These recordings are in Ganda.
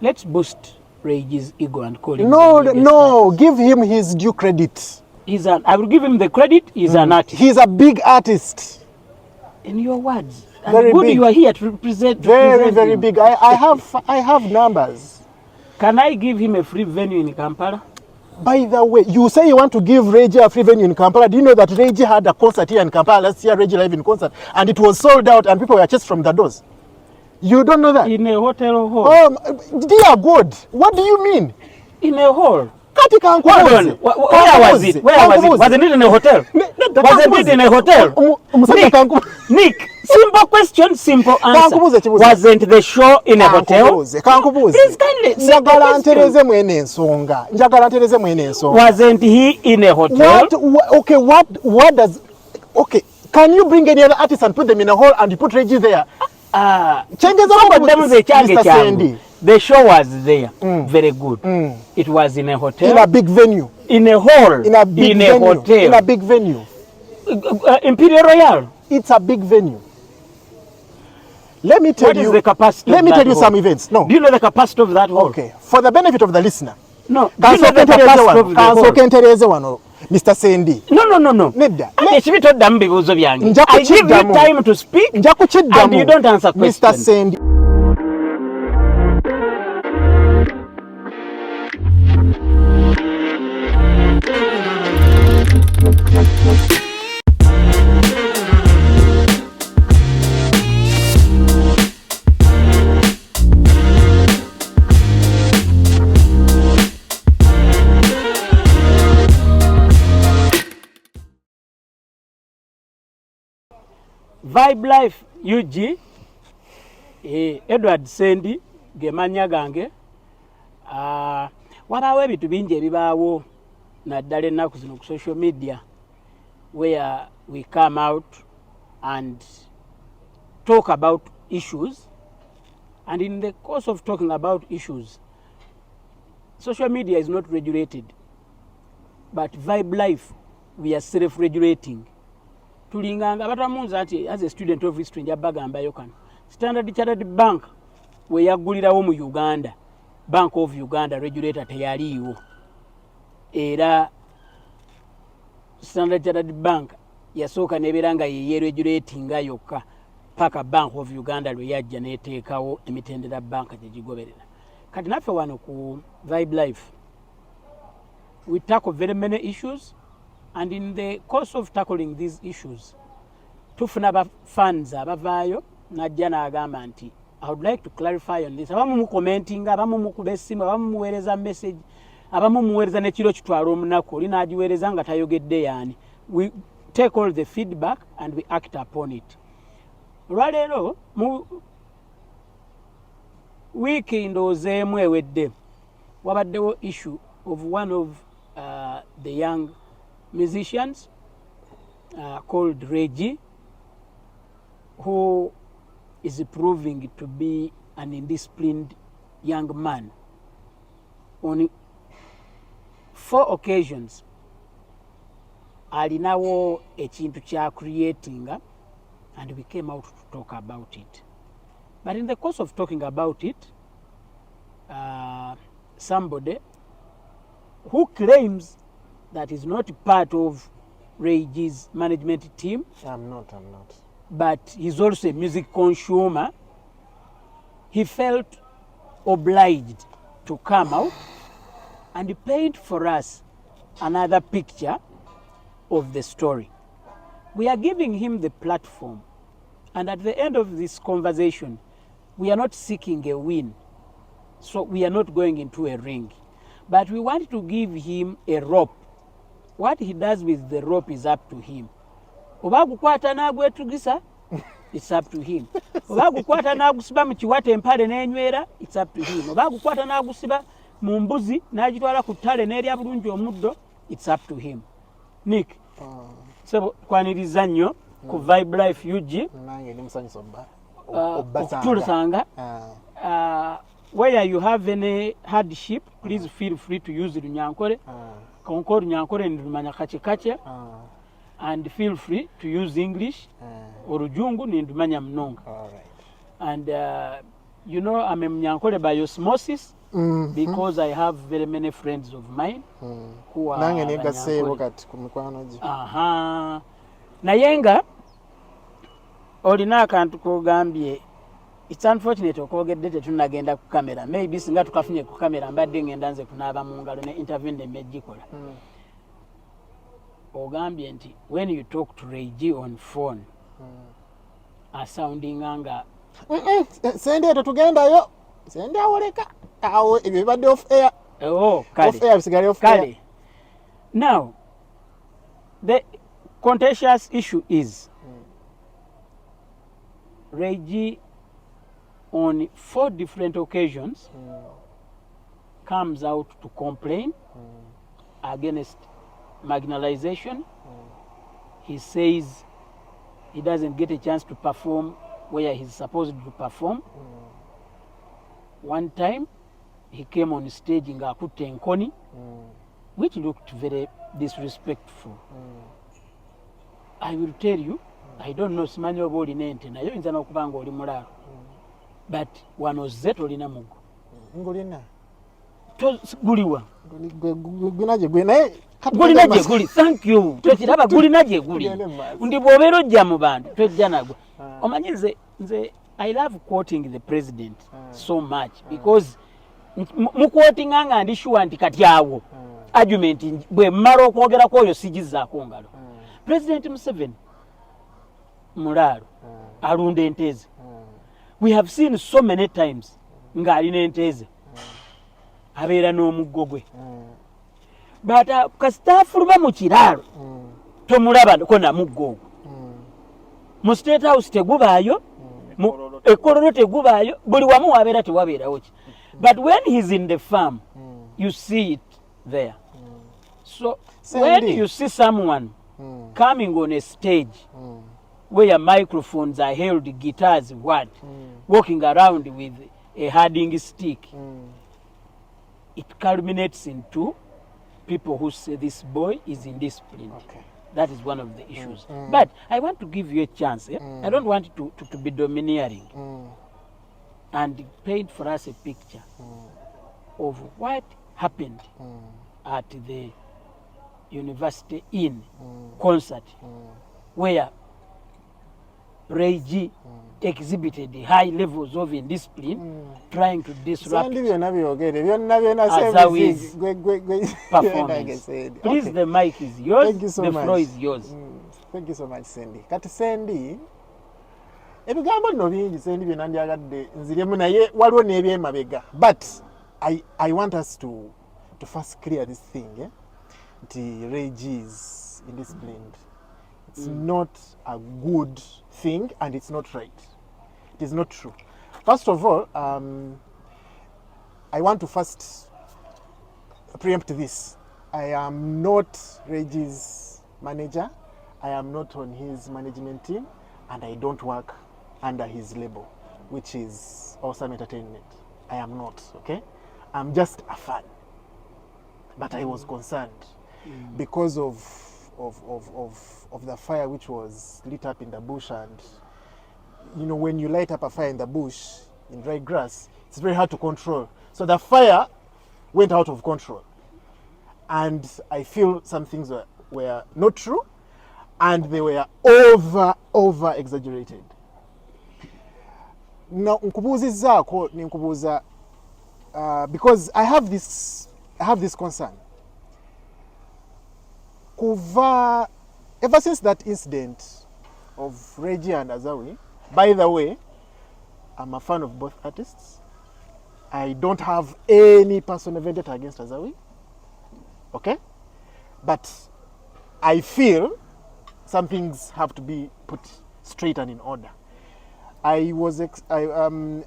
Let's boost Reggie's ego and call him. No, give him his due credit. I will give him the credit. He's an artist. He's a big artist. In your words. And Very good big. You are here to represent. Very big. I have numbers. Can I give him a free venue in Kampala? By the way, you say you want to give Reggie a free venue in Kampala. Do you know that Reggie had a concert here in Kampala last year, Reggie Live in concert, and it was sold out and people were chased from the doors? You don't know that? In a hotel hall. Dear God, what do you mean? In a hall. Where was it? Wasn't it in a hotel? Wasn't it in a hotel? Nick, simple question, simple answer. Wasn't the show in a hotel? Please kindly. Wasn't he in a hotel? What does... Okay, can you bring any other artists and put them in a hall and you put Reggie there? Mr. Sandy. The show was there. Very good. It was in a hotel. In a big venue. In a hall. In a big venue. Hotel. In a big venue. Imperial Royal. It's a big venue. Let me tell you. What is the capacity? Let me tell you some events. No. Do you know the capacity of that hall? Okay. For the benefit of the listener. No. Do you know the capacity of the hall? Mr. Sandy. No. I give you time to speak and you don't answer questions. Mr. Sandy. Vibe Life UG Edward Sendi gemanya gange wabaawo ebintu bingi ebibaawo naddala ennaku zino ku social media where we come out and talk about issues, and in the course of talking about issues, social media is not regulated, but Vibe Life we are self-regulating. Tulinganga batamunza ati as a student of history nja bagambayo kano Standard Chartered Bank we yagulirawo mu Uganda, Bank of Uganda regulator teyaliiwo, era Standard Chartered Bank yasooka nebeeranga ye regulatinga yokka paka Bank of Uganda lwe yajja neteekawo emitendera banka gye gigoberera. Kati naffe wano ku Vibe Life we tackle very many issues, and in the course of tackling these issues tufuna fans abavaayo najja n'agamba nti I would like to clarify on this. Abamu mu commenting, abamu mu kubesimu, abamu muweereza message, abamu muweereza nekiro kitwala omunaku oli n'agiweereza nga tayogedde yaani. We take all the feedback and we act upon it. Olwaleero mu wiiki ndowoozeemu ewedde wabaddewo issue of one of the young musicians called Reggie, who is proving to be an indisciplined young man. On 4 occasions, alinawo ekintu kya creating, and we came out to talk about it. But in the course of talking about it, somebody who claims that is not part of Reggie's management team. I'm not. But he's also a music consumer. He felt obliged to come out and paint for us another picture of the story. We are giving him the platform, and at the end of this conversation, we are not seeking a win. So we are not going into a ring. But we want to give him a rope. What he does with the rope is up to him. Oba gukwata n'agwetugisa, it's up to him. Oba gukwata n'agusiba mu kiwata empale n'enywera, it's up to him. Oba gukwata n'agusiba mu mbuzi n'agitwala ku ttale n'erya bulungi omuddo, it's up to him. Nick, so kwaniriza nnyo ku Vibe Life UG. Nange ndi musanyusa okutulusanga. Where you have any hardship, please feel free to use Runyankore. Concord Nyankore and Rumanya Kache, and feel free to use English or Rujungu and Rumanya Mnong. All right. And You know, I'm a Mnyankole by osmosis because I have very many friends of mine who are nange negaseewo Banyankole. kati ku mikwano gye. Aha. Naye nga olina akantu kogambye, it's unfortunate okwogedde tetunagenda ku kamera. Maybe singa tukafunye ku kamera mbadde ngenda nze kunaaba mu ngalo ne interview nemegikola. Ogambye nti when you talk to Reggie on phone asoundinga nga Sende tetugendayo. Sende awoleka. Awo ebyo bibadde off air. oh, kale. Off air bisigale off air. Kale. Now, the contentious issue is Reggie on 4 different occasions comes out to complain against marginalization. He says he doesn't get a chance to perform where he's supposed to perform. One time he came on stage in Akutte Nkoni, which looked very disrespectful. I will tell you, I don't know simanyi oba olina ente naye oyinza n'okuba nga oli mulaalo, but wano zze tolina mugo. Ngulina. Guliwa? Gulina gye gwe naye Gulina gye guli. Thank you. Tokiraba gulina gye guli. Ndi bw'obeera ojja mu bantu tojja nagwo. Omanyi nze I love quoting the president so much because mu quoting nga ndi sure nti kati awo argument bwe mmala okwogerako oyo sigizzaako ngalo. President Museveni mulaalo alunda enteze. We have seen so many times ng'alina enteze abeera n'omuggo gwe. But kasitaafuluba mu kiraalo tomulabako na muggo ogwo. Mu State House tegubaayo, ekololo tegubaayo, buli wamu wabeera tewabeerawo ki. But when he's in the farm, you see it there. So when you see someone coming on a stage where microphones are held, guitars, walking around with a herding stick, it culminates into people who say this boy is indisciplined. Okay. That is one of the issues. But I want to give you a chance. I don't want to be domineering and paint for us a picture of what happened at the University Inn concert where Reggie exhibited high levels of indiscipline, trying to disrupt Azawi's performance. Please, the mic is yours. Thank you so the much. floor is yours. Thank you so much, Sandy. Kati Sandy, ebigambo nno bingi Sandy bye nandyagadde nziremu naye waliwo n'ebyemabega. But I want us to first clear this thing. The Reggie is indisciplined. It's not a good thing and it's not right. It is not true. First of all, I want to first preempt this. I am not Reggie's manager. I am not on his management team, and I don't work under his label, which is Awesome Entertainment. I am not, okay? I'm just a fan. But I was concerned because of the fire which was lit up in the bush. And you know, when you light up a fire in the bush, in dry grass, it's very hard to control. So the fire went out of control. And I feel some things were not true, and they were over exaggerated. Now, nkubuuza because I have this concern. Ever since that incident of Reggie and Azawi, by the way, I'm a fan of both artists. I don't have any personal vendetta against Azawi. Okay? But I feel some things have to be put straight and in order. I was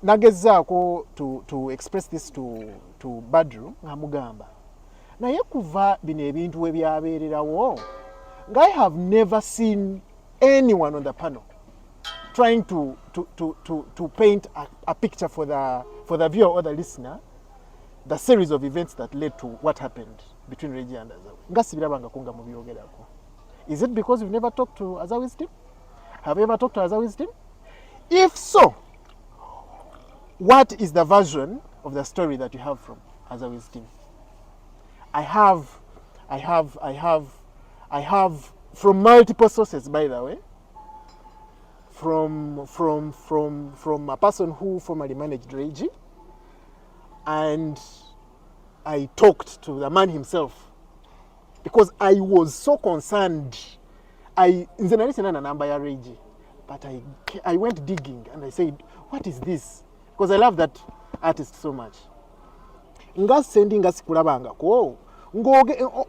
nagezaako to express this to Badru ngamugamba naye kuva bino ebintu we byabeererawo I have never seen anyone on the panel trying to paint a picture for the viewer or the listener, the series of events that led to what happened between Reggie and Azawi. Is it because you've never talked to Azawi's team? Have you ever talked to Azawi's team? If so, what is the version of the story that you have from Azawi's team? I have from multiple sources, by the way, from a person who formerly managed Reggie, and I talked to the man himself because I was so concerned. Nze nali sina na number ya Reggie, but I went digging and I said, what is this? Because I love that artist so much. Nga sendi nga sikulabangako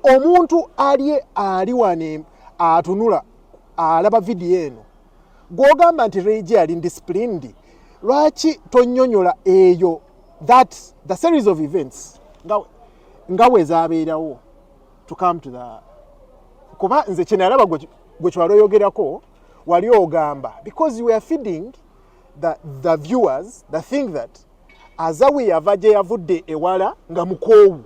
omuntu ali wane atunula alaba video eno gwogamba nti Reggie ali disciplined, lwaki tonyonyola eyo that the series of events nga wezabeerawo to come to the kuba nze kyenalaba gwe kyaloyogerako wali ogamba because you were feeding the viewers the thing that Azawi yava gye yavudde ewala nga mukoowu.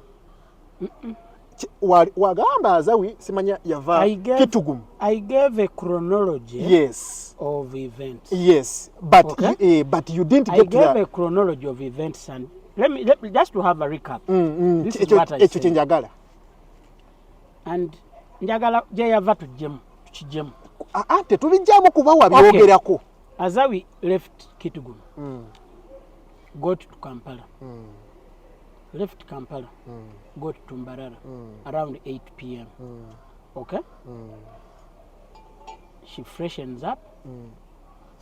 Wagamba Azawi simanya yava Kitugumu. I gave a chronology, yes, of events. Yes, but okay? But you didn't I get gave a chronology of events, and let me just to have a recap. This is what I said. Njagala. And njagala gye yava tukijjemu. Ate tubijjamu kuba wabyogerako. Azawi left Kitugumu. Got to Kampala. Left Kampala. Got to Mbarara around 8 p.m. Okay? She freshens up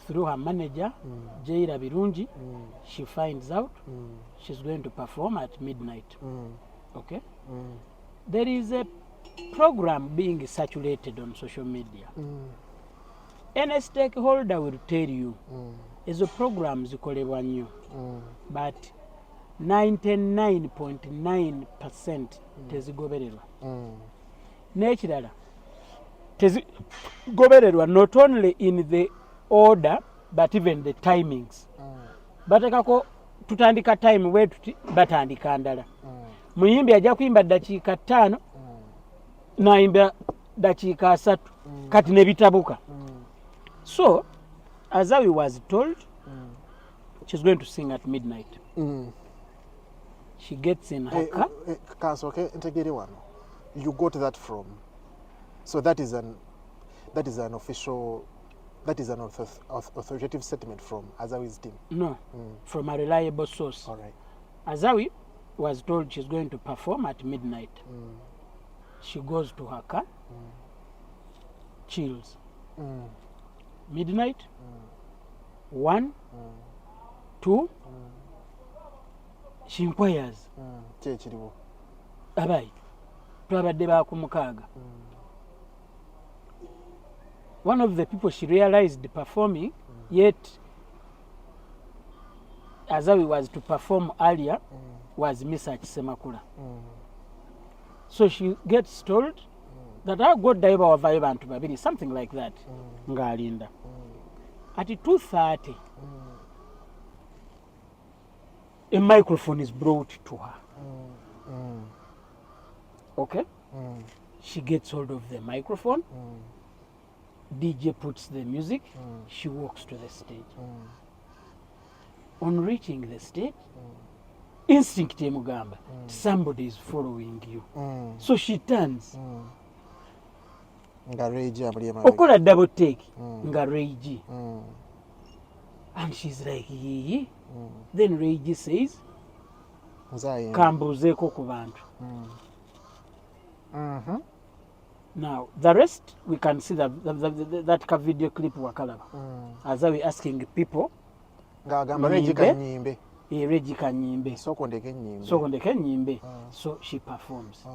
through her manager, Jaira Birungi. She finds out she's going to perform at midnight. Okay? There is a program being circulated on social media. Any stakeholder will tell you ezo programs zikolebwa nnyo, but 99.9% tezigobererwa. N'ekirala tezigobererwa not only in the order but even the timings. Batekako tutandika time wetu batandika ndala. Muyimbi ajja kuyimba dakiika 5 naimba dakiika 3 kati ne bitabuka. So Azawi was told she's going to sing at midnight. She gets in her car. You got that from, so that is an official, that is an authoritative statement from Azawi's team? No, from a reliable source. All right. Azawi was told she's going to perform at midnight. She goes to her car, chills. Midnight, 1, 2, she inquires. Abai, twabadde bakumukaaga. One of the people she realized performing, yet Azawi was to perform earlier, was Misa Chisemakula. So she gets told that I got daiba wavayo bantu babiri, something like that. Ngalinda. At 2:30, a microphone is brought to her. Okay? She gets hold of the microphone. DJ puts the music. She walks to the stage. On reaching the stage, instinct emugamba, somebody is following you. So she turns. Okola double take. Nga Reggie. And she's like, yee. Then Reggie says, Kambuzeeko ku bantu. Now, the rest, we can see that video clip wakalaba. Azawi asking people, Reggie Kanyimbe. Reggie Kanyimbe. Soko ndeke nyimbe. So she performs.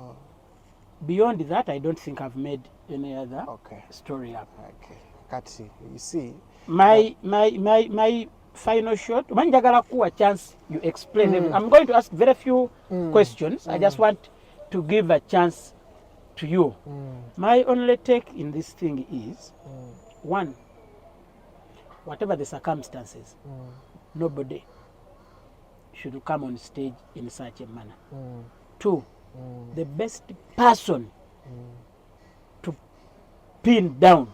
Beyond that, I don't think I've made any other story up. Okay. Katsi, you see. My final shot, manjagala kuwa chance you explain everything. I'm going to ask very few questions. I just want to give a chance to you. My only take in this thing is, one, whatever the circumstances, nobody should come on stage in such a manner. Two, the best person to pin down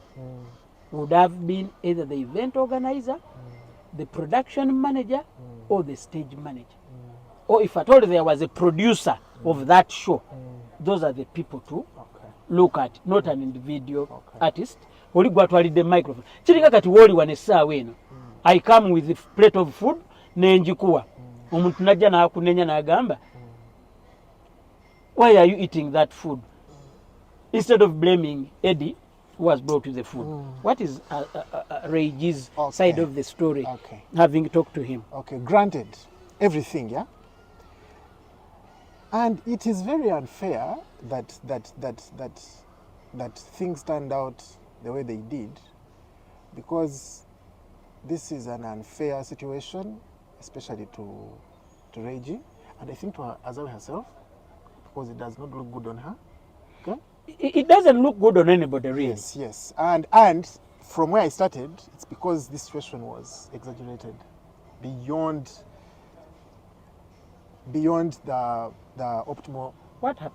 would have been either the event organizer the production manager or the stage manager. Or if at all there was a producer of that show, those are the people to look at, not an individual artist. Oli gwatwalidde microphone. Kirika kati woli wane essaawa eno. I come with a plate of food nenjikuwa. Omuntu najja n'akunenya n'agamba, why are you eating that food? Instead of blaming Eddy, who has brought you the food. What is Reggie's side of the story, having talked to him? Okay, granted, everything, yeah? And it is very unfair that things turned out the way they did, because this is an unfair situation, especially to Reggie, and I think to Azawi herself, because it does not look good on her. Okay? It doesn't look good on anybody, really. Yes. And from where I started, it's because this situation was exaggerated beyond the optimal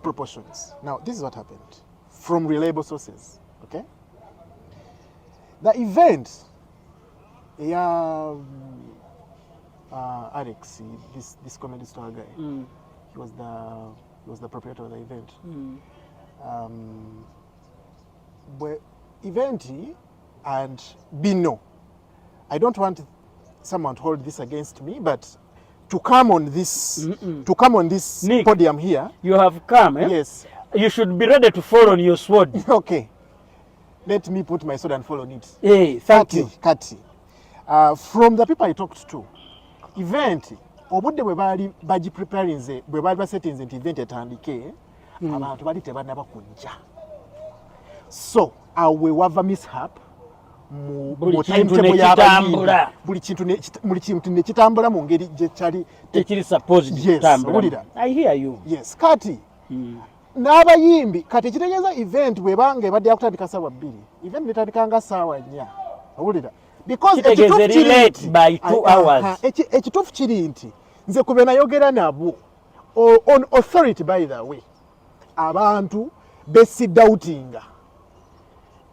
proportions. Now, this is what happened from reliable sources. Okay, the event, Alex, this comedy star guy, he was the proprietor of the event. Event and Bino, I don't want someone to hold this against me, but to come on this Nick, podium here, you have come. Eh? Yes, you should be ready to fall on your sword. Okay, let me put my sword and fall on it. Hey, thank you. Kati. From the people I talked to, event obudde bwe baali preparing bwe baali basetting nti event etandike, abantu baali tebannaba kujja. So awe wava mishap mu timetable y'abayimbi, buli kintu ne kitambula mu ngeri gye kyali tekiri supposed kutambula. I hear you. Yes, kati n'abayimbi kati kitegeeza event bwebanga ebadde yakutandika ssaawa 2, event netandikanga ssaawa 4. Owulira? Because ekituufu kiri nti nze kube nayogera nabo on authority, by the way, abantu besidoutinga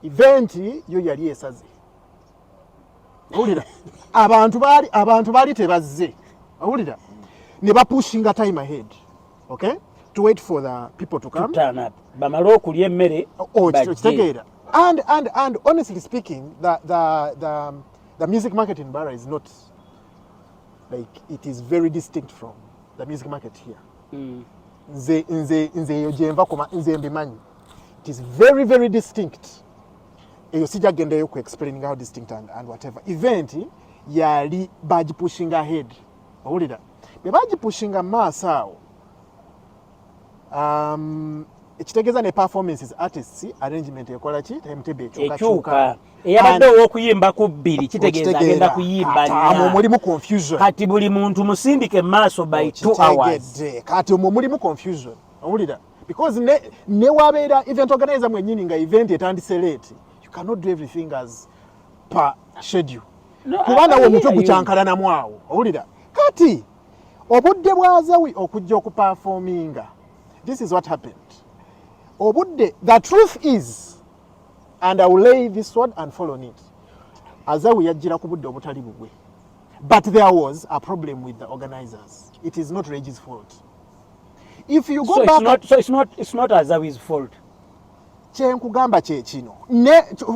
event yo yali esaze. Owulira? abantu baali tebazze. Owulira? Ne bapushinga time ahead, okay, to wait for the people to come, to turn up, bamala okulya emmere. Kitegeera. And honestly speaking, the music market in Barra is not like, it is very distinct from the music market here. Nze jenva koma nze mbimanyi. It is very, very distinct. Eyo sija gendeyo ku explaining how distinct and whatever. Event yali baji pushing ahead. Owulira? Be baji pushing maaso awo. Ekitegeeza ne performances artists arrangement ekola ki timetable ekyuka eyabadde ow'okuyimba ku 2 kitegeeza agenda kuyimba nnyo. Mulimu confusion kati buli muntu musindike maaso by 2 hours. Kati mulimu confusion. Owulira? Because ne wabeera event organizer mwennyini nga event etandise late, you cannot do everything as per schedule. Kubanga omutwe gukyankalanamu awo. Owulira? Kati obudde bwa Azawi okujja okuperforminga, this is what happened. Obudde, the truth is, and I will lay this sword and fall on it, Azawi yajjira ku budde obutali bugwe. But there was a problem with the organizers. It is not Reggie's fault. If you go back, it's not Azawi's fault. Kye nkugamba kye kino.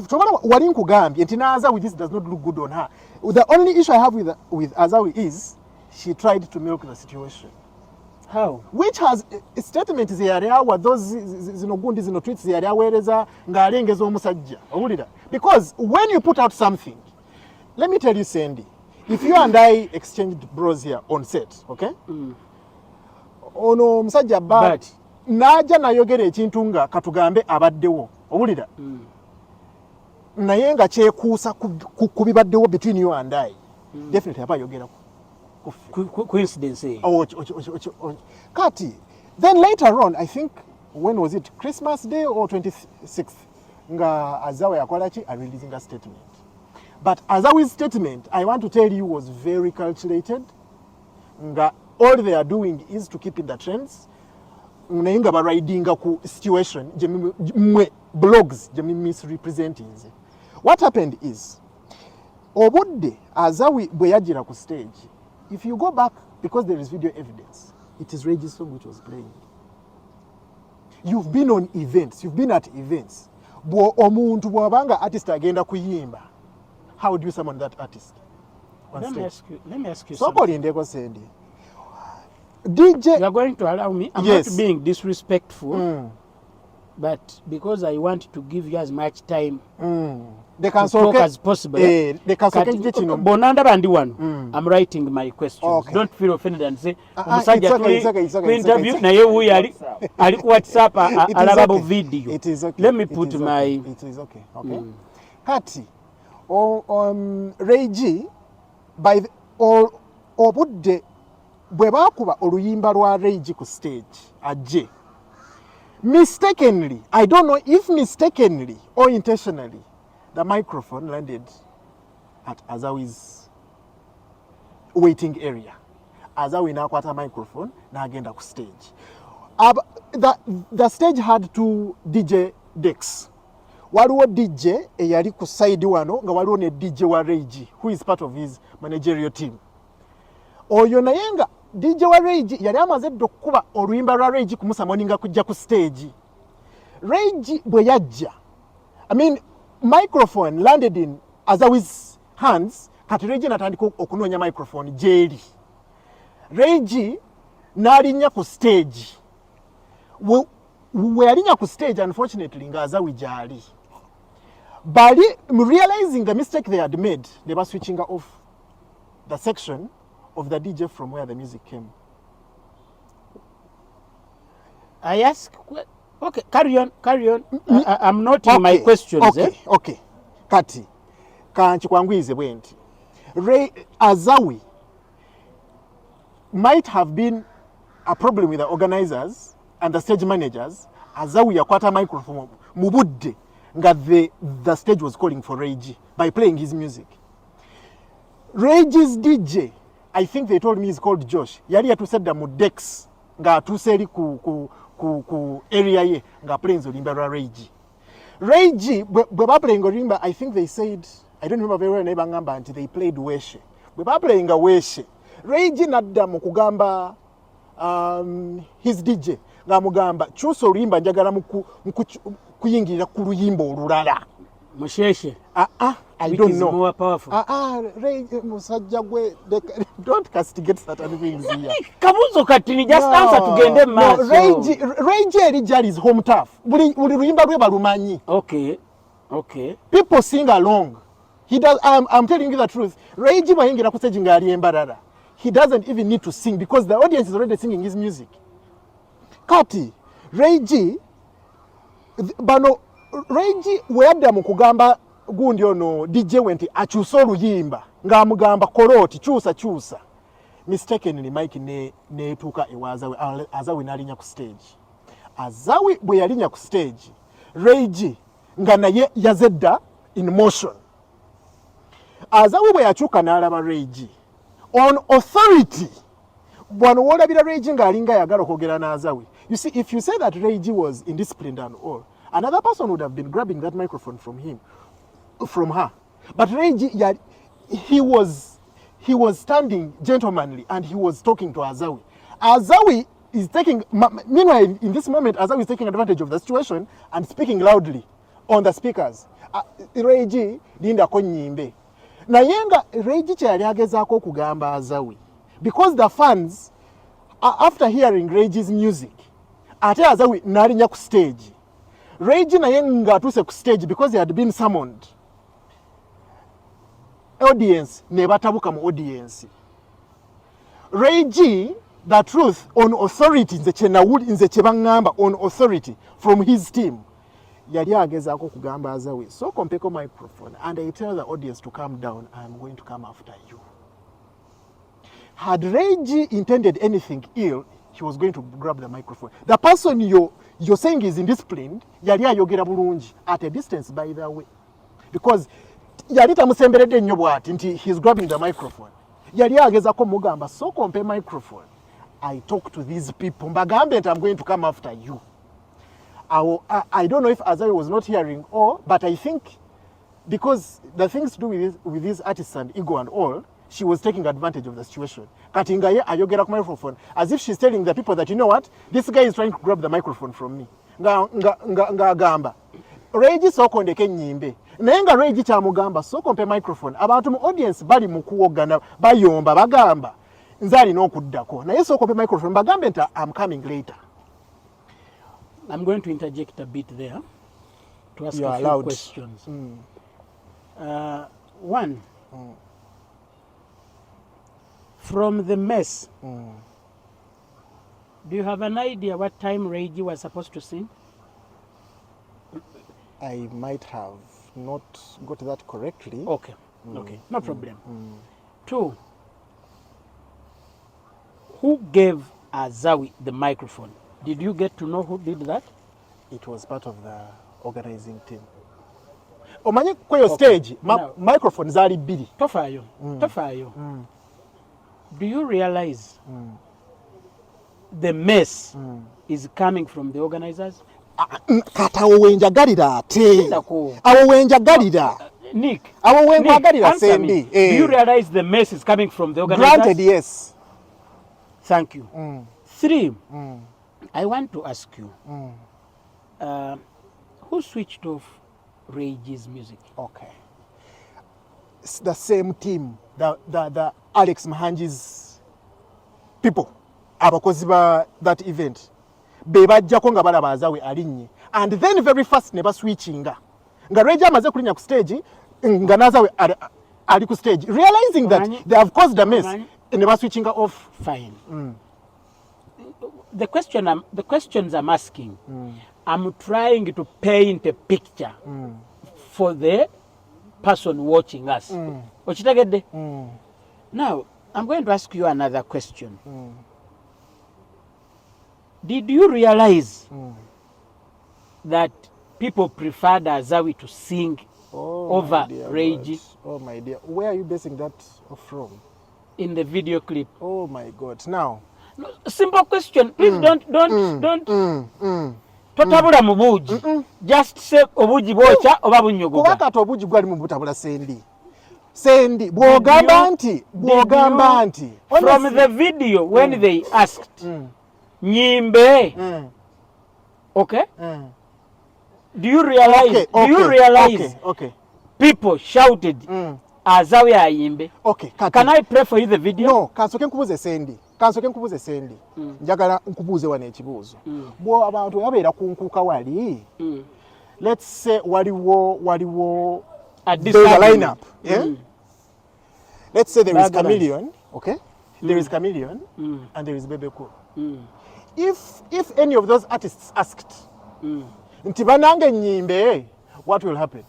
Chobala wali nkugambye nti na Azawi, this does not look good on her. The only issue I have with Azawi is she tried to milk the situation. How? Which has a statement zeyali awa, those zino gundi zino tweets zeyali aweereza ng'alengeza omusajja. Owulira? Because when you put out something, let me tell you, Sandy, if you and I exchanged bros here on set, okay? Ono omusajja but n'ajja nayogera ekintu nga katugambe abaddewo. Owulira? Naye nga kyekuusa ku bibaddewo between you and I. Definitely aba ayogerako. Coincidence. Kati. Then later on, I think, when was it? Christmas Day or 26th? Nga Azawi yakola ki? A releasing a statement. But Azawi's statement, I want to tell you, was very calculated. Nga all they are doing is to keep in the trends. Nga ba riding ku situation, blogs, misrepresenting. What happened is, obudde Azawi bwe yajira ku stage, if you go back, because there is video evidence, it is Reggie's song which was playing. You've been on events, you've been at events. Omuntu bw'abanga artist agenda kuyimba, how would you summon that artist on stage? Let me ask you so something. Sendi. DJ, You are going to allow me? I'm yes. not being disrespectful, but because I want to give you as much time they can to talk as possible. They can Bonanda bandi wano. I'm writing my questions. Okay. Don't feel offended and say, it's okay. interview na ye huyu ali ku WhatsApp alaba video. It is okay. Let me put my... It is okay. Okay. Kati, Reggie, by the, obudde bwe baakuba oluyimba lwa Reggie ku stage, ajje. Mistakenly, I don't know if mistakenly or intentionally, the microphone landed at Azawi's waiting area. Azawi nakwata microphone n'agenda ku stage. The stage had 2 DJ decks. Waliwo DJ eyali ku side wano nga waliwo ne DJ wa Reggie who is part of his managerial team. Oyo naye nga DJ wa Reggie yali amaze okukuba oluyimba lwa Reggie kumusamoninga kujja ku stage. Reggie bwe yajja, I mean, microphone landed in Azawi's hands, kati Reggie natandika okunoonya microphone gyeri. Reggie n'alinnya ku stage. We alinya ku stage, unfortunately, nga Azawi gyali. Bali realizing the mistake they had made, they were switching off the section of the DJ from where the music came. I ask, okay, carry on. I'm not in my questions. Okay. Kati, kanchikwangwize bwenti. Azawi might have been a problem with the organizers and the stage managers. Azawi yakwata microphone mubudde nga the stage was calling for Reggie by playing his music. Reggie's DJ, I think they told me he's called Josh. Yali yatusedda mu decks nga atuseri ku area ye nga playing olimba lwa Reggie. Reggie bwe ba playing olimba, I think they said, I don't remember very well, naye bangamba nti they played Weshe. Bwe ba playing Weshe, Reggie nadda mu kugamba his DJ nga mugamba kyusa oluyimba njagala kuyingirira ku luyimba olulala. Musheshe. I don't know. More powerful. Musajja gwe, don't castigate certain things here. Kabuzo katini, just answer tugende maso. Reggie eri is home turf. Buli luyimba lwe balumanyi. Okay. People sing along. He does. I'm telling you the truth. Reggie bayingira ku stage nga ali embarara. He doesn't even need to sing because the audience is already singing his music. Kati, Reggie weadda mu kugamba gundi ono DJ wenti akyusa oluyimba ng'amugamba koloti kyusa. Mistakenly Mike neetuuka ewa Azawi n'alinya ku stage. Azawi bwe yalinya ku stage, Reggie nga naye yazedda in motion. Azawi bwe yakyuka n'alaba Reggie on authority. Bwano wolabira Reggie ng'alinga yagala okwogera n'Azawi. You see, if you say that Reggie was indisciplined and all, another person would have been grabbing that microphone from her. But Reggie, he was standing gentlemanly and he was talking to Azawi. Azawi is meanwhile, in this moment, Azawi is taking advantage of the situation and speaking loudly on the speakers. Reggie, linda ko nyimbe. Naye nga Reggie kyali agezaako okugamba Azawi. Because the fans, after hearing Reggie's music, ate Azawi n'alinya ku stage. Reggie naye ng'atuuse ku stage because he had been summoned. Audience ne batabuka mu audience. Reggie, the truth, on authority, nze kye baŋŋamba on authority from his team, yali agezaako kugamba Azawi, so kompeko microphone and I tell the audience to calm down, I'm going to come after you. Had Reggie intended anything ill, he was going to grab the microphone. The person you're saying is indisciplined, yali ayogera bulungi at a distance, by the way. Because yali tamusemberedde nnyo bw'ati nti he's grabbing the microphone. Yali agezaako mugamba, so kompe microphone. I talk to these people, mbagambe nti I'm going to come after you. I don't know if Azawi was not hearing but I think because the things to do with these artists and ego and all, she was taking advantage of the situation. Kati nga ye ayogera ku microphone as if she's telling the people that, you know what, this guy is trying to grab the microphone from me. Nga agamba Regi soko ndeke nyimbe naye nga Regi kyamugamba soko mpe microphone abantu mu audience bali mu kuwogana bayomba bagamba nze alina okuddako naye soko mpe microphone bagambe nti I'm coming later. I'm going to interject a bit there to ask You a are few allowed. questions. One, from the mess, do you have an idea what time Regi was supposed to sing? I might have not got that correctly. Okay, okay, no problem. Two, who gave Azawi the microphone? Did you get to know who did that? It was part of the organizing team. Omanyi kweyo stage microphone zali bbiri. Tofaayo. Do you realize the mess is coming from the organizers? Kati awo wenjagalira ate. Awo wenjagalira. Nick, awo wenjagalira answer me. sendi. Do you realize the mess is coming from the organizers? Granted, yes. Thank you. Three, I want to ask you, who switched off Regi's music? Okay. It's the same team, the Alex Mahanji's people, abakozi ba that event. Be bajjako nga balaba Azawe alinnye. And then very fast ne baswitchinga. Nga Regi amaze kulinnya ku stage, nga n'Azawe ali ku stage. Realizing that they have caused a mess, ne baswitchinga off. Fine. The questions I'm asking, I'm trying to paint a picture for the person watching us. Okitegedde? Now, I'm going to ask you another question. Did you realize that people preferred Azawi to sing over Regi? Oh my dear, where are you basing that from? In the video clip. Oh my God! Now, no, simple question. Please don't. Totabula mu buugi. Just say obuugi bwokya oba bunyogoga. Kuba kati obuugi gwali mu butabula sendi bw'ogamba nti from the video when they asked nyimbe. Okay? Do you realize okay. People shouted Azawe ayimbe? Okay, can I play for you the video? No, kansoke nkubuuze sendi. Njagala nkubuuze wano ekibuuzo. Bwo abantu yabeera ku nkuuka wali. Let's say waliwo at this lineup. Yeah? Let's say there is Chameleon, okay? There is Chameleon and there is Bebeku. If any of those artists asked, nti banange nyimbe, what will happen?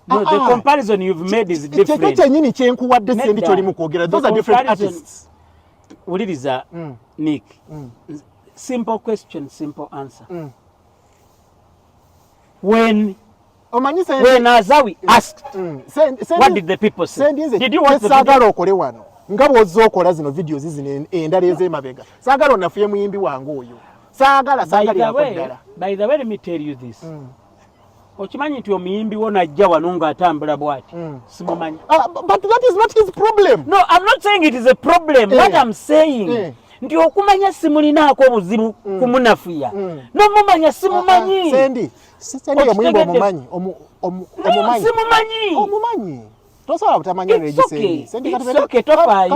No, the comparison you've made is different. Those are different artists. Uliriza, Nick. Simple question, simple answer. When Azawi asked, what did the people say? Did you watch the video? Nga bw'ozza okola zino videos zino endala ez'emabega saagala onafuye muyimbi wange oyo saagala ddala. By the way, let me tell you this. Okimanyi nti omuyimbi wo najja wano ng'atambula bw'ati. Simumanyi. But that is not his problem. No, I'm not saying it is a problem. What I'm saying, nti okumanya simulinaako obuzibu kumunafuya. N'omumanya simumanyi. Sendi omuyimbi omumanyi. Simumanyi. Omumanyi. Tosobola butamanya Regi Sendi. Sendi tofaayo.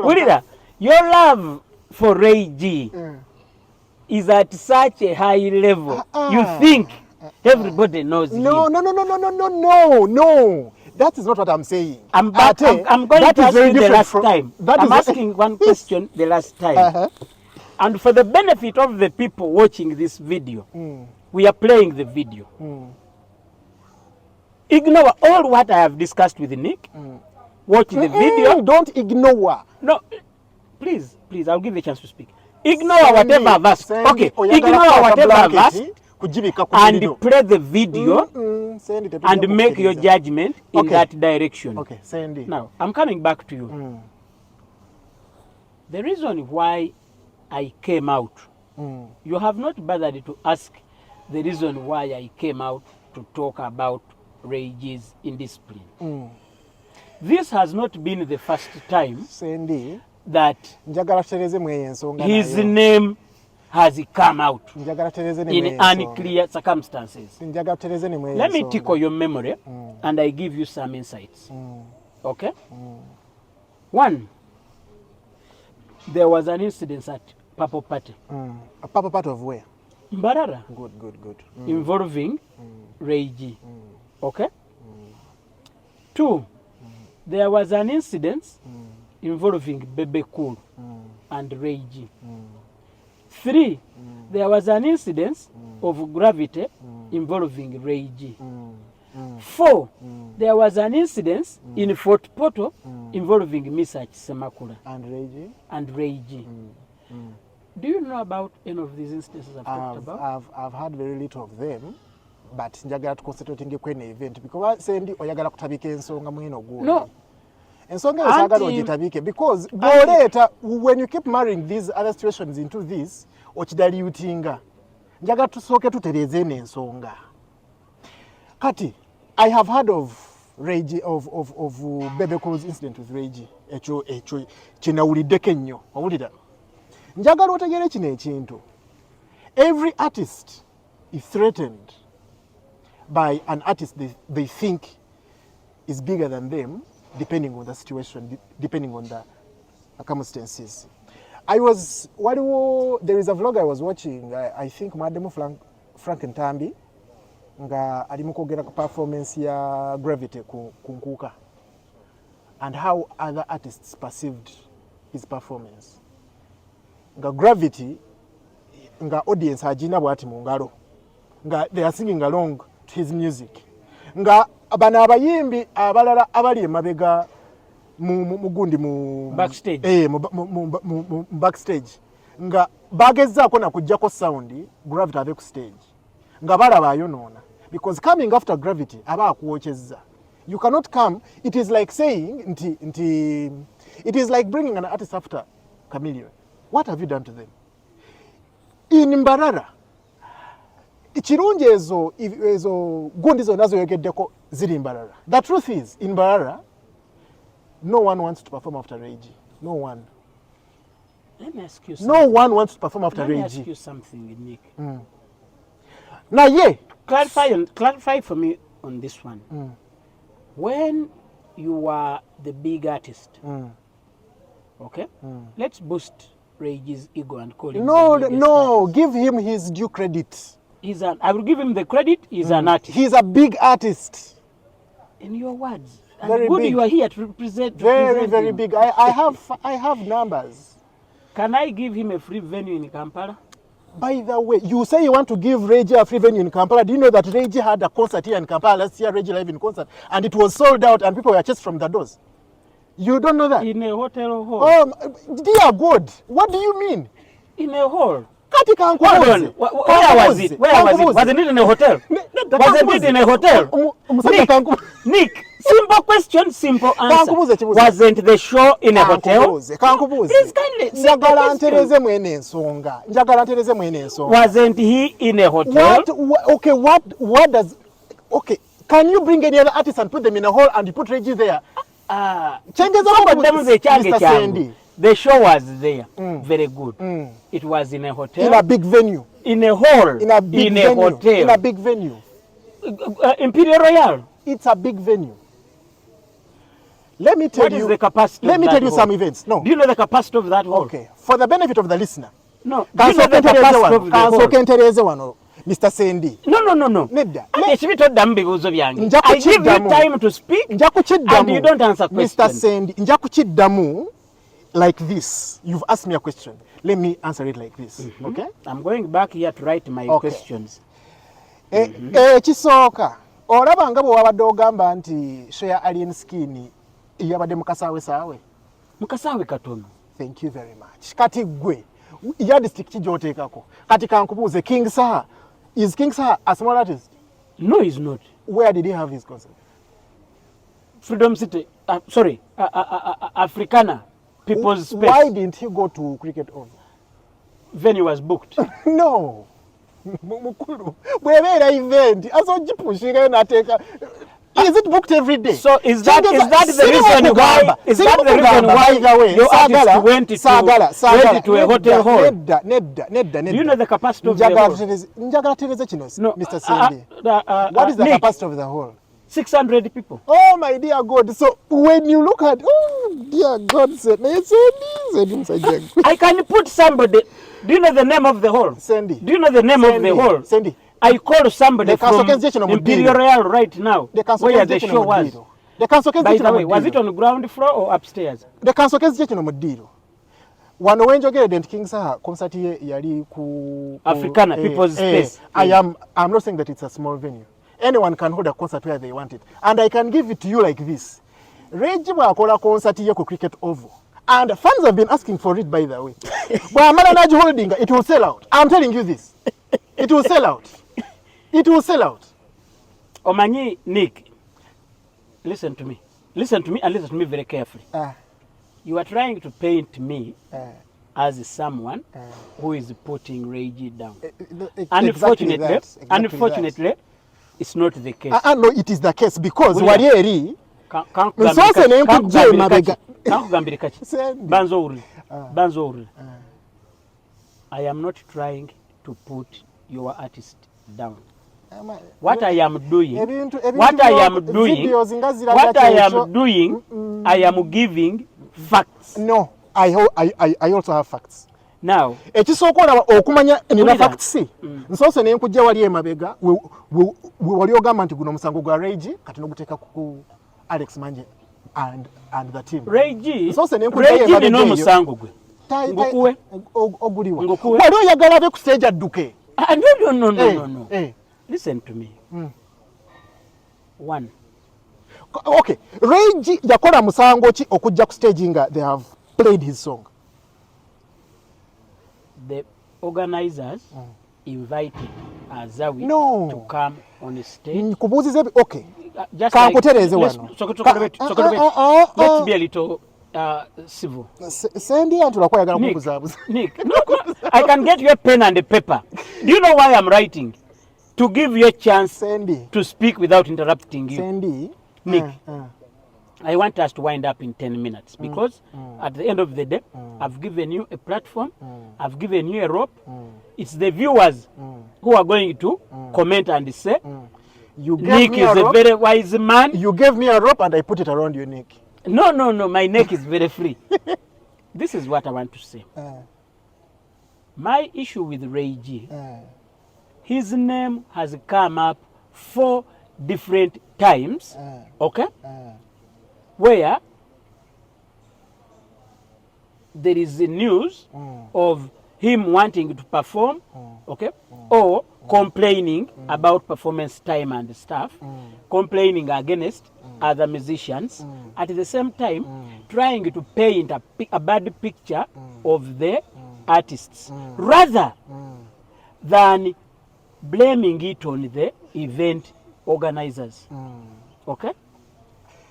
Wulira, your love for Regi is at such a high level. You think everybody knows him. No. That is not what I'm saying. I'm going to ask you the last time. I'm asking one question the last time. And for the benefit of the people watching this video, we are playing the video. Ignore all what I have discussed with Nick. Watch the video. Don't ignore. No, please, I'll give you a chance to speak. Ignore whatever I've asked. Okay, ignore whatever I've asked and play the video and make your judgment in that direction. Okay, Sandy. Now, I'm coming back to you. The reason why I came out, you have not bothered to ask the reason why I came out to talk about Reggie's indiscipline. This has not been the first time Sendi that njagala tutereze mu eyo ensonga his nayo. name has come out Njagala tutereze ne mu in eyo ensonga. unclear circumstances. Njagala tutereze ne mu eyo Let me ensonga. tickle your memory and I give you some insights. Okay? One, there was an incident at Purple Party, A papa part of where? Mbarara, Good. involving Reggie. Okay? Two, there was an incident involving Bebe Cool and Reggie. Three, there was an incident of gravity involving Reggie. Four, there was an incident in Fort Portal involving Misach Semakula And Reggie? Reggie. Do you know about any of these instances I've talked about? I've heard very little of them, but njagala tuconcentrating ku eno event because Sendi oyagala kutabika ensonga mu eno gundi. No. Ensonga oyagala ogitabike because bw'oleeta when you keep marrying these other situations into this okidaliutinga. Njagala tusooke tutereeze eno ensonga. Kati, I have heard of Reggie of Bebe Cool's incident with Reggie. Ekyo kinawuliddeko ennyo. Owulira? Njagala otegere kino ekintu. Every artist is threatened by an artist they think is bigger than them, depending on the situation, depending on the circumstances. There is a vlog I was watching, I think Madam Frank Ntambi, nga ali mu kwogera ku performance ya Gravity ku Nkuuka, and how other artists perceived his performance. Nga Gravity, nga audience agina bwati mu ngalo, nga they are singing along to his music, nga bano abayimbi abalala abali emabega mugundi mu backstage, mu backstage, nga bagezzaako na kujjako sound Gravity ave ku stage, nga balaba ayonoona, because coming after Gravity aba akuwokyezza. You cannot come. It is like saying it is like bringing an artist after Chameleon. What have you done to them? In Mbarara, kirungi ezo gundi zonna zoyogeddeko ziri Mbarara. The truth is, in Mbarara, no one wants to perform after Reggie. No one. Let me ask you something. No one wants to perform after Reggie. Let me ask you something, Nick. Now, yeah. Clarify for me on this one. When you are the big artist, okay, let's boost Reggie's ego and call him. No, give him his due credit. I will give him the credit. He's an artist. He's a big artist. In your words, Very good big. You are here to represent. Very him. big. I have numbers. Can I give him a free venue in Kampala? By the way, you say you want to give Reggie a free venue in Kampala. Do you know that Reggie had a concert here in Kampala last year, Reggie Live in concert, and it was sold out and people were chased from the doors? You don't know that? In a hotel hall. Dear God, what do you mean? In a hall. Kati kankubuuze. Hold on. Where was it? Where was it? Wasn't it in a hotel? Wasn't it in a hotel? Nick, simple question, simple answer. Wasn't the show in a hotel? Kankubuuze. Please kindly. Njagala ntereze mwene ensonga. Wasn't he in a hotel? What does... Okay, can you bring any other artists and put them in a hall and you put Reggie there? Mr. Sandy. The show was there. Very good. It was in a hotel. In a big venue. In a hall. In a big venue. Hotel. In a big venue. Imperial Royal. It's a big venue. Let me tell what you. What is the capacity? Let me tell you hall? some events. No. Do you know the capacity of that hall? Okay. For the benefit of the listener. No. Do you know the capacity of the hall? Mr. Sandy. No. Nedda. I give you time to speak and you don't answer questions. Mr. Sandy, njakukiddamu like this. You've asked me a question. Let me answer it like this. Okay? I'm going back here to write my questions. Kisooka. Olaba nga bwe wabadde ogamba nti share alien skin yabadde mukasaawe saawe. Mukasaawe katono. Thank you very much. Kati gwe yardstick ki gy'oteekako? Kati kankubuuze King Saha. Is King Saha a small artist? No, he's not. Where did he have his concert? Freedom City. Africana. People's Space. Why didn't he go to Cricket Oval? Venue was booked. No. mukulu bwebeera event azogipushingayo nateeka. Is it booked every day? So is that the reason why your artist went to a hotel hall? Nedda. Do you know the capacity of the hall? Njagala tereze kino, No, Mr. Sandy. What is the Nick, capacity of the hall? 600 people. Oh my dear God. So when you look at, oh dear God, I can put somebody. Do you know the name of the hall? Sandy. Do you know the name of the hall? Sandy. I call somebody from Imperial Imperial Royal right now, where the show was. By the way, was it on the ground floor or upstairs? The council case kino mu ddiiro. Wano wenjogeredde nti King Saha concert ye yali ku Africana People's Space. I'm not saying that it's a small venue. Anyone can hold a concert where they want it. And I can give it to you like this. Reggie bw'akola concert ye ku Cricket Oval. And fans have been asking for it, by the way. Bw'amala n'agi holding, it will sell out. I'm telling you this. It will sell out. It will sell out. Omanyi, Nick, listen to me. Listen to me and listen to me very carefully. You are trying to paint me as someone who is putting Reggie down. Unfortunately, it's not the case. No, it is the case because wali eri Banzo, I am not trying to put your artist down. What I am doing, I am giving facts. No, I also have facts. Now, ekisooka okumanya nina facts. Nsoose ne nkujja wali emabega wali ogamba nti guno musango gwa Reggie kati noguteeka ku Alex Manje and the team. Reggie nino musango gwe. Ngukuwe. Oguliwa. Wali oyagala ave ku stage adduke. No. Listen to me. One. Okay. Reggie yakola musango ki okujja ku stage nga they have played his song. The organizers invited Azawi to come on the stage. Kubuzize okay. Just Kankutereze wano. Let's be a little civil. Sandy antulakwa yagala kukuzabuza. Nick, no, I can get you a pen and a paper. Do you know why I'm writing? To give you a chance Sandy to speak without interrupting you. Sandy. Nick, I want us to wind up in 10 minutes because at the end of the day, I've given you a platform, I've given you a rope. It's the viewers who are going to comment and say, Nick is a very wise man. You gave me a rope and I put it around your neck. No, my neck is very free. This is what I want to say. My issue with Reggie, his name has come up 4 different times, okay? Where there is the news of him wanting to perform, okay, or complaining about performance time and stuff, complaining against other musicians, at the same time trying to paint a bad picture of the artists, rather than blaming it on the event organizers. Okay?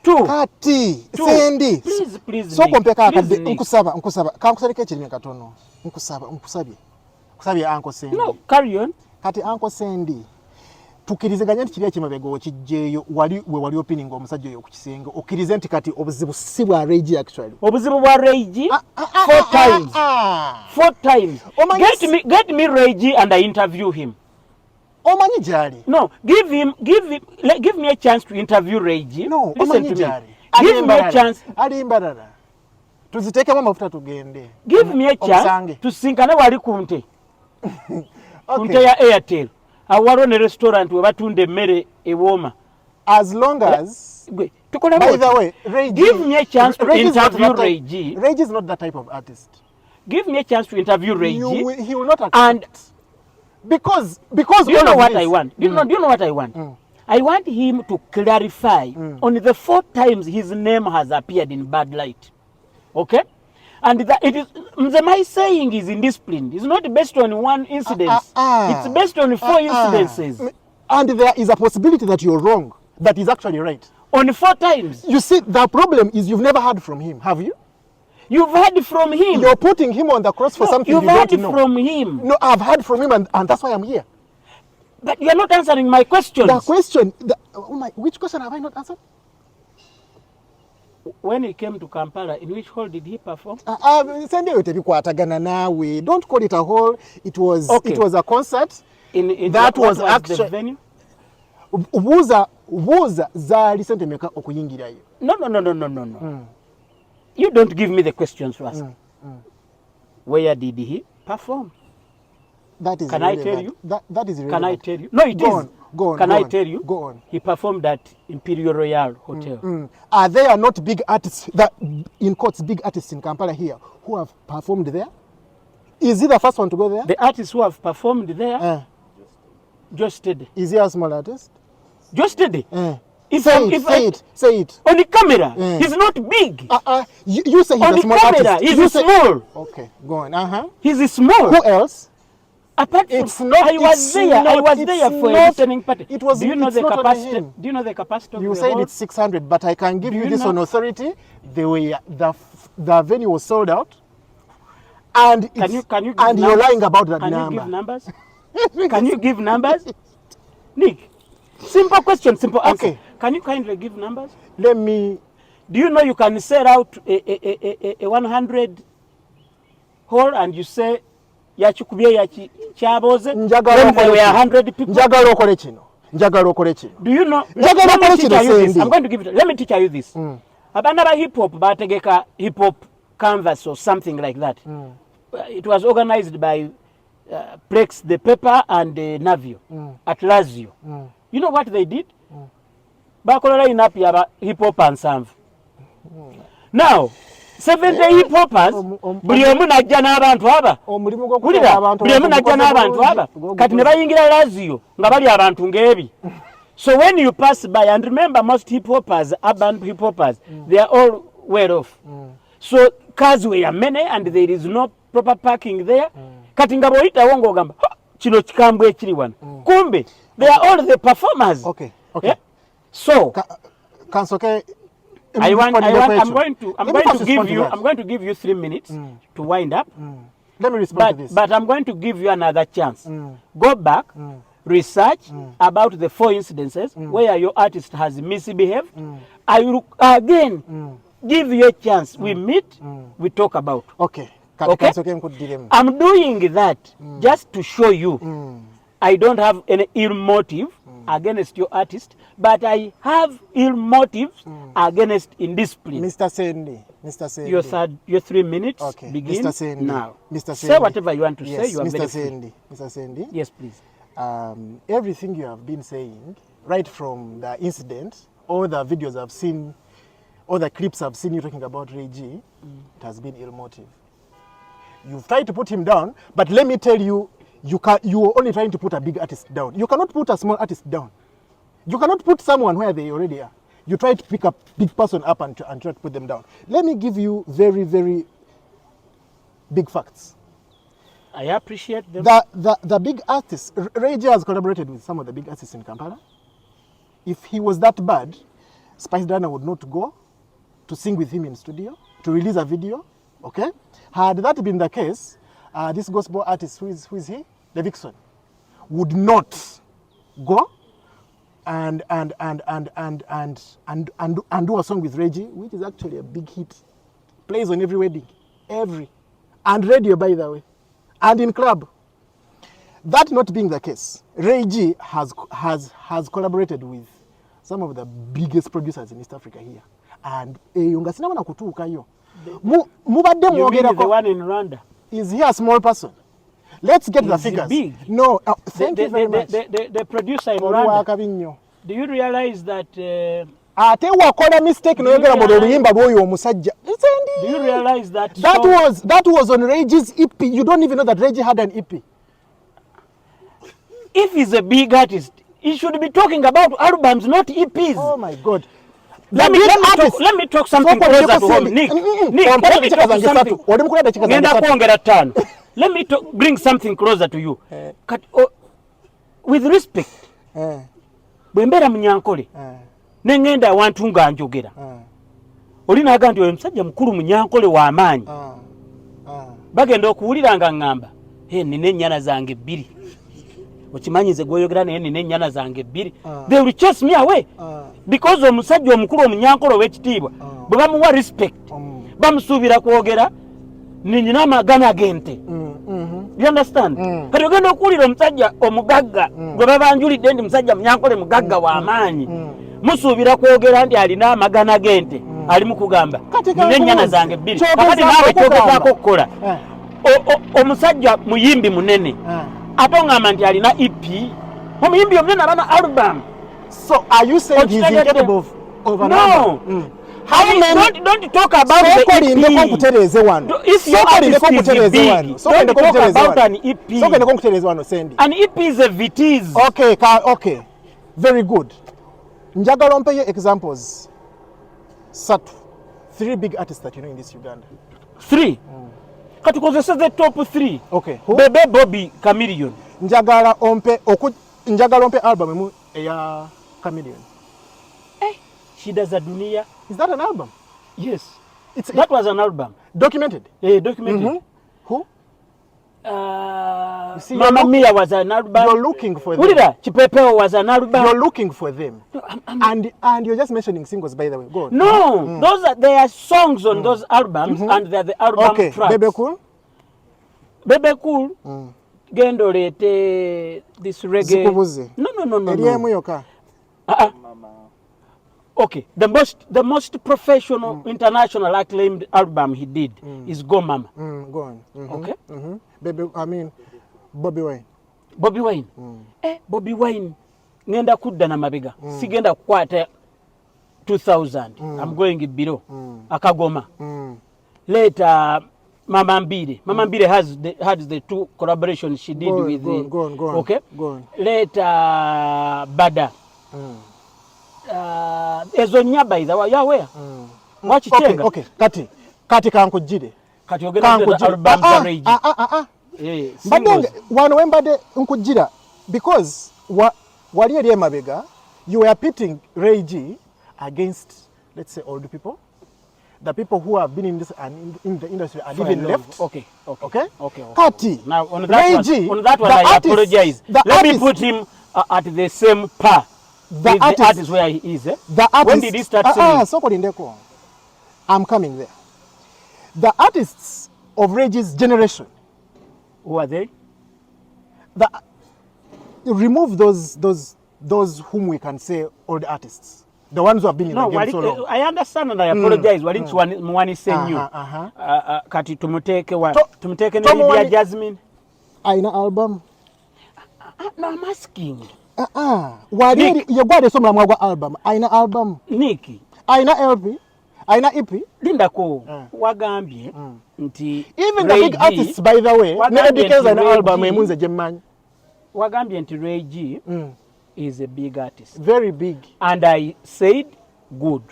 Kati, Sandy. Please. So kompeka akadde nkusaba. Kankusalika ekirime katono. Nkusabye Uncle Sandy. No, carry on. Kati Uncle Sandy. Tukiriziganya nti kiri ekimabega okijjeeyo wali opining omusajja oyo ku kisenge okirize nti kati obuzibu si bwa Reggie actually. Obuzibu bwa Reggie 4 times. 4 times. Get me Reggie and I interview him. Omanyi jali. No, give me a chance to interview Reggie. No, listen to jali. me. Give me a chance. Ali mbarara. Tuzitekemu amafuta tugende. Give me a chance to sinkane wali kunte. Kunte ya Airtel. Awaro ne restaurant we batunda emmere ewooma. As long as by the way, Reggie, give me a chance to interview Reggie. Reggie is not that type of artist. Give me a chance to interview Reggie. He will not accept. And because you know what I want? Do you know what I want? I want him to clarify on the 4 times his name has appeared in bad light. Okay? And that it is my saying is indisciplined. It's not based on one incident. It's based on 4 incidences. And there is a possibility that you're wrong. That is actually right. On 4 times. You see, the problem is you've never heard from him, have you? You've heard from him. You're putting him on the cross for something you don't know. You've heard from him. No, I've heard from him and that's why I'm here. But you are not answering my questions. The question, which question have I not answered? When he came to Kampala, in which hall did he perform? Don't call it a hall. It was a concert. In that what was actually the venue. Buuza zaali sente meka okuyingirayo. No. You don't give me the questions to ask. Where did he perform? That is Can irrelevant. I tell you? That is irrelevant. Can I tell you? No, it is. Go on. Can I tell you? Go on. He performed at Imperial Royal Hotel. Are there not big artists, in quotes, big artists in Kampala here who have performed there? Is he the first one to go there? The artists who have performed there, just Eddy. Is he a small artist? Just Eddy. Say it. On the camera, he's not big. You say he's on a small camera, artist. He's small. Okay, go on. He's small. Who else? Apart from, I was there for a listening party. It was. Do you know the not capacity? Do you know the capacity? You said it's 600, but I can give you this on authority. The venue was sold out, and can you give and you're lying about that number? Can you give numbers? Can you give numbers? Nick, simple question, simple answer. Okay. Can you kindly give numbers? Let me. Do you know you can sell out a 100 hall and you say yachikubye yachichaboze when there were 100 people? Njagala okole kino. Do you know? Let me teach you this. I'm going to give it. Let me teach you this. Abana ba hip hop bategeka hip hop canvas or something like that. It was organized by Plex the Paper and Navio at Lazio. You know what they did? Bakola line up ya hip hop ensemble. Now 70 hip hoppers buli omu najja n'abantu aba. Buli omu najja n'abantu aba. Kati ne bayingira Lazio nga bali abantu ngebi. So when you pass by, and remember most hip hoppers, urban hip hoppers, they are all well off. So cars were many and there is no proper parking there. Kati nga boyita wongo gamba kino kikambwe ekiri wano. Kumbe they are all the performers. Okay. Yeah? So Kansoke, I'm going to give you 3 minutes to wind up. Let me respond to this. But I'm going to give you another chance. Go back, research about the 4 incidences where your artist has misbehaved. I will again give you a chance. We meet, we talk about. Okay. Okay? I'm doing that just to show you I don't have any ill motive against your artist, but I have ill motives against indiscipline. Mr. Sendi. Your 3 minutes begin Mr. Sendi. now. Mr. Sendi. Say whatever you want to say. You are Mr. very Sendi. Mr. Sendi. Yes, please. Everything you have been saying, right from the incident, all the videos I've seen, all the clips I've seen you talking about Reggie, it has been ill motive. You've tried to put him down, but let me tell you, you are only trying to put a big artist down. You cannot put a small artist down. You cannot put someone where they already are. You try to pick a big person up and try to put them down. Let me give you very, very big facts. I appreciate them. The big artists, Reggie has collaborated with some of the big artists in Kampala. If he was that bad, Spice Dana would not go to sing with him in studio, to release a video, okay? Had that been the case, this gospel artist, who is he? The Vixen, would not go and do a song with Reggie, which is actually a big hit. Plays on every wedding, and radio, by the way, and in club. That not being the case, Reggie has collaborated with some of the biggest producers in East Africa here, and yonga sinabona kutuukayo. Mubadde mwogera the one in Rwanda. Is he a small person? Let's get the figures. Big? No, thank you very much. The producer in Rwanda. Do you realize that? Ate wakola mistake noyogera mu luyimba lw'oyo omusajja. Do you realize that? That was on Reggie's EP. You don't even know that Reggie had an EP. If he's a big artist, he should be talking about albums, not EPs. Oh my God. Let me talk something closer to home. Nick, let me talk something. Let me bring something closer to you. With respect, bwembera munyankole, nengenda awantu nga njogera. Oli naga nti oyo musajja mukulu munyankole wa amaanyi. Bagenda okuwulira nga ngamba, nina ennyana zange 2. okimanyize gwoyogera naye nina ennyana zange ebbiri they will chase me away because omusajja omukulu omunyankole ow'ekitiibwa bwe bamuwa respect bamusuubira kwogera ninyina amagana gente you understand kati ogenda okuwulira omusajja omugagga gwe babanjulidde ndi musajja munyankole mugagga w'amaanyi musuubira kwogera nti alina amagana gente ali mukugamba nina ennyana zange ebbiri kakati naawe kyogezaako okukola omusajja muyimbi munene ate oŋŋamba nti alina EP omuyimbi omunene alina album. So are you saying he's incapable of an album? Don't talk about the EP. If your artist is big, don't talk about an EP. An EP is a VTs. Okay. Very good. Njagala mpeye examples. 3 big artists that you know in this Uganda. 3? Because the top 3. Okay. Bebe Bobby Chameleon. Njagala ompe album emu eya Chameleon. She does a dunia. Is that an album? Yes. That was an album. Documented? Documented. Who? Mamma Mia was an album. You're looking for them. Ulira Chipepeo was an album. You're looking for them. No, and you're just mentioning singles, by the way. Go on. No, there are songs on those albums, and they're the album tracks. Bebe Cool? Bebe Cool. Gendolete this reggae. Zikubuze. No. Eliemu yoka. Okay, the most professional, international acclaimed album he did is Go Mama. Go on. Okay. Bobby Wine. Bobby Wine. Bobby Wine. Ngenda kudda na mabega. Sigenda kukwata 2000. I'm going below. Akagoma. Later, Mama Mbire. Mama Mbire had the 2 collaborations she did with Go on. Okay. Go on. Later, Bada. Ezo nyaba idha wa where? Watch it. Okay. Kati kankujire. Kati ogenda the album za Rage. But wano wembade nkujira because wali eri emabega you were pitting Rage against, let's say, old people, the people who have been in this and in the industry and even left. Okay. Kati. Now on Rage, that one I apologize. Let me put him at the same par. The artist where he is. When did he start singing? I'm coming there. The artists of Rage's generation. Who are they? Remove those whom we can say old artists. The ones who have been in the game so long. I understand and I apologize. Walinchi mwani senyu. Kati tumuteke ne Lydia Jasmine. Aina album. No, I'm asking. Wali yegwade somla mwagwa album. Aina album. Niki. Aina LP. Aina EP. Linda ko wagambye nti even the big artists, by the way, ne dedicate an album emunze jemmanyi. Wagambye nti Rage is a big artist. Very big. And I said good.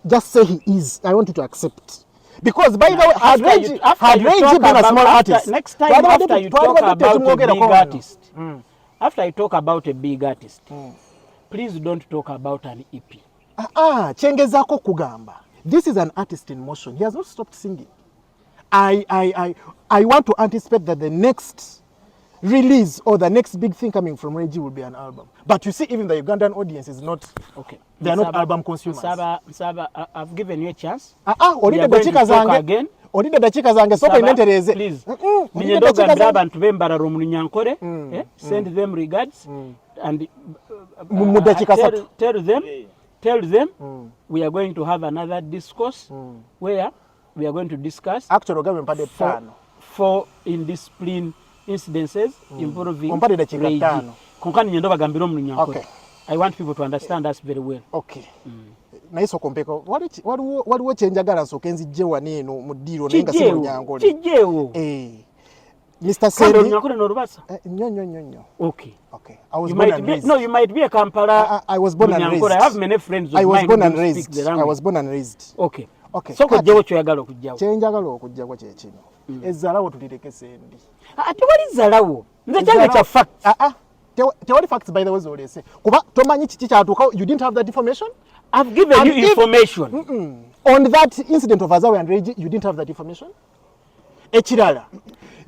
Just say he is. I want you to accept. Because by the way, had Rage been a small artist. Next time after you talk about a big artist. After I talk about a big artist, please don't talk about an EP. Chengezako kugamba. This is an artist in motion. He has not stopped singing. I want to anticipate that the next release or the next big thing coming from Rage will be an album. But you see, even the Ugandan audience is not. Okay. They are not album consumers. Saba, I've given you a chance. We are going to talk again. Please. Send them regards and tell them we are going to have another discourse where we are going to discuss for indiscipline incidences involving Rage. Okay. I want people to understand us very well. Okay. Naiso kompeko waliwo kyenjagala nsooke nzijje wano eno mu ddiiro naye nga si mu Nyankole. Kijjeewo. Mr. Sendi. Nyankole n'Olubasa? Nnyo. Okay. I was born and raised. No, you might be a Kampala. I was born and raised. I have many friends of mine who speak the language. I was born and raised. Okay. So kujjawo kyoyagala okujjawo. Kyenjagala okujjawo kye kino. Ezzalawo tulireke Sendi. Tewali zzalawo. Nze kyange kya facts. Tewali facts by the way zolese. Kuba tomanyi kiki kyatuuka. You didn't have that information? I've given you information. On that incident of Azawe and Rage, you didn't have that information? Echirala,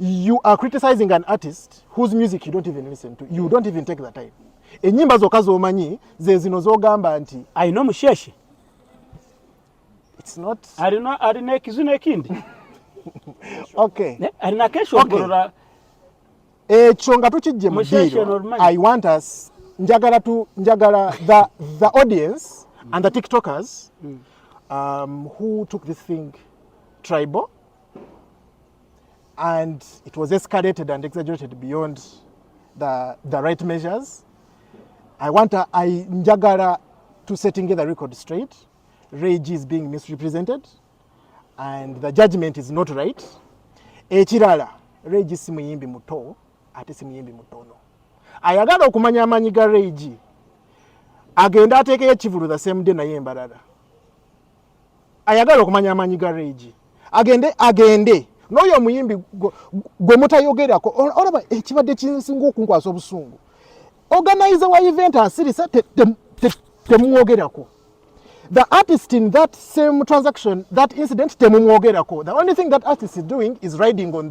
you are criticizing an artist whose music you don't even listen to. You don't even take the time. Enyimba zokka z'omanyi ze zino z'ogamba nti ayina omusheshe it's not alina ekizino ekindi okay. alina kesho ogorora ekyo nga tukijje mu ddiiro. I want us njagala the audience and the TikTokers who took this thing tribal and it was escalated and exaggerated beyond the right measures. Njagala to setting the record straight. Rage is being misrepresented and the judgment is not right. Ekirala, Rage si muyimbi muto ate si muyimbi mutono. Ayagala okumanya amanyi ga Rage agenda ateekeyo ekivulu the same day naye embalala. Ayagala okumanya amanyi ga Rage agende n'oyo omuyimbi gwe mutayogerako olaba ekibadde kinsinga okunkwasa obusungu. Organizer wa event asirisa temumwogerako. The artist in that same transaction, that incident, temumwogerako. The only thing that artist is doing is riding on